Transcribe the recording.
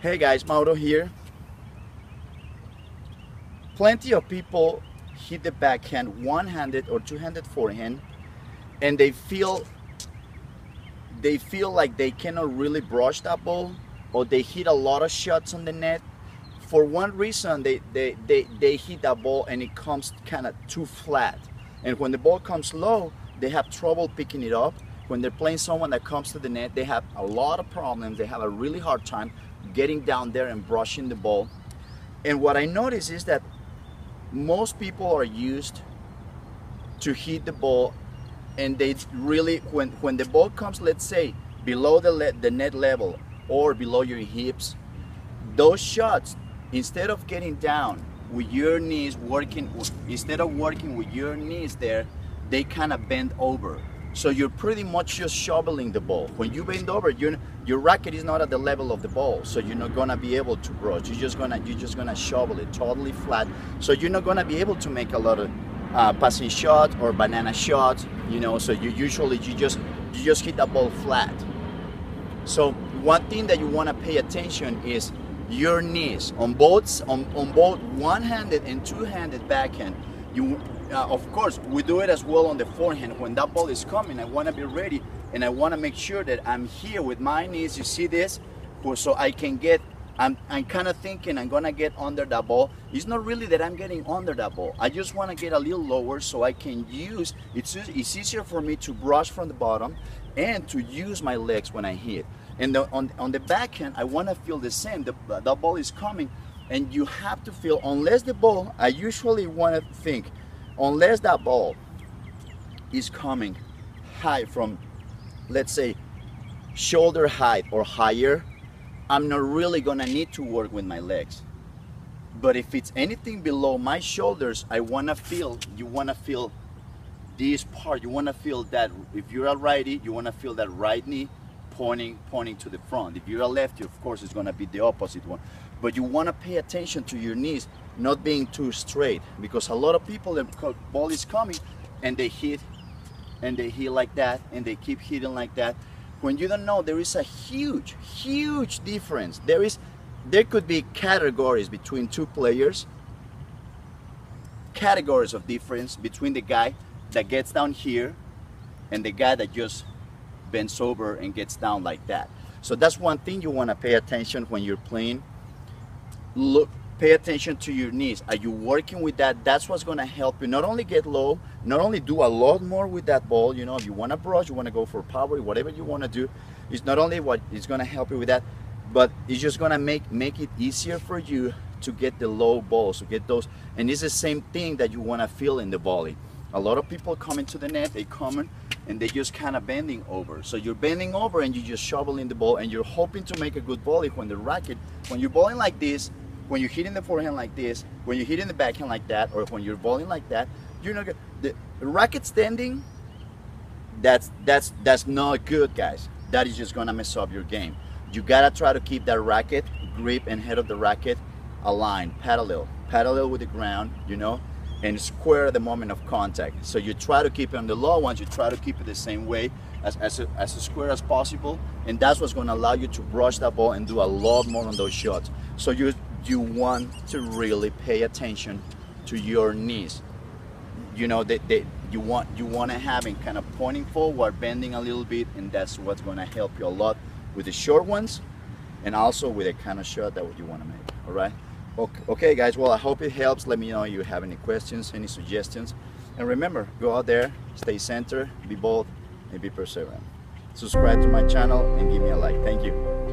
Hey guys, Mauro here. Plenty of people hit the backhand one-handed or two-handed forehand, and they feel like they cannot really brush that ball, or they hit a lot of shots on the net. For one reason, they hit that ball and it comes kind of too flat. And when the ball comes low, they have trouble picking it up. When they're playing someone that comes to the net, they have a lot of problems. They have a really hard time getting down there and brushing the ball. And what I notice is that most people are used to hit the ball, and they really, when the ball comes, let's say, below the net level or below your hips, those shots, instead of getting down with your knees instead of working with your knees there, they kind of bend over. So you're pretty much just shoveling the ball. When you bend over, your racket is not at the level of the ball, so you're not gonna be able to brush. You're just gonna shovel it totally flat. So you're not gonna be able to make a lot of passing shots or banana shots. You know, so you just hit the ball flat. So one thing that you wanna pay attention is your knees on both one-handed and two-handed backhand. Of course, we do it as well on the forehand. When that ball is coming, I want to be ready, and I want to make sure that I'm here with my knees. You see this? So I can get, I'm kind of thinking I'm going to get under that ball. It's not really that I'm getting under that ball. I just want to get a little lower so I can use, it's easier for me to brush from the bottom and to use my legs when I hit. And on the backhand, I want to feel the same. The ball is coming, and you have to feel, unless the ball, I usually want to think, unless that ball is coming high from, let's say, shoulder height or higher, I'm not really gonna need to work with my legs. But if it's anything below my shoulders, you wanna feel this part. You wanna feel that, if you're a righty, you wanna feel that right knee pointing to the front. If you're a lefty, of course, it's gonna be the opposite one. But you wanna pay attention to your knees not being too straight, because a lot of people, the ball is coming and they hit like that, and they keep hitting like that. When you don't know, there is a huge difference. There could be categories between two players, categories of difference between the guy that gets down here and the guy that just bends over and gets down like that. So that's one thing you want to pay attention when you're playing. Look, pay attention to your knees. Are you working with that? That's what's going to help you not only get low, not only do a lot more with that ball. You know, if you want to brush, you want to go for power, whatever you want to do, it's not only what it's going to help you with that, but it's just going to make it easier for you to get the low balls, to get those. And it's the same thing that you want to feel in the volley. A lot of people come into the net, they come in and they just kind of bending over. So you're bending over and you're just shoveling the ball, and you're hoping to make a good volley when the racket, when you're bowling like this, when you're hitting the forehand like this, when you're hitting the backhand like that, or when you're bowling like that, you're not good. The racket standing, that's not good, guys. That is just gonna mess up your game. You gotta try to keep that racket grip and head of the racket aligned, parallel with the ground, you know, and square at the moment of contact. So you try to keep it on the low ones, you try to keep it the same way, as square as possible, and that's what's going to allow you to brush that ball and do a lot more on those shots. So you want to really pay attention to your knees. You know, you want to have it kind of pointing forward, bending a little bit, and that's what's going to help you a lot with the short ones, and also with the kind of shot that you want to make. All right. Okay, guys. Well, I hope it helps. Let me know if you have any questions, any suggestions, and remember, go out there, stay centered, be bold, and be perseverant. Subscribe to my channel and give me a like. Thank you.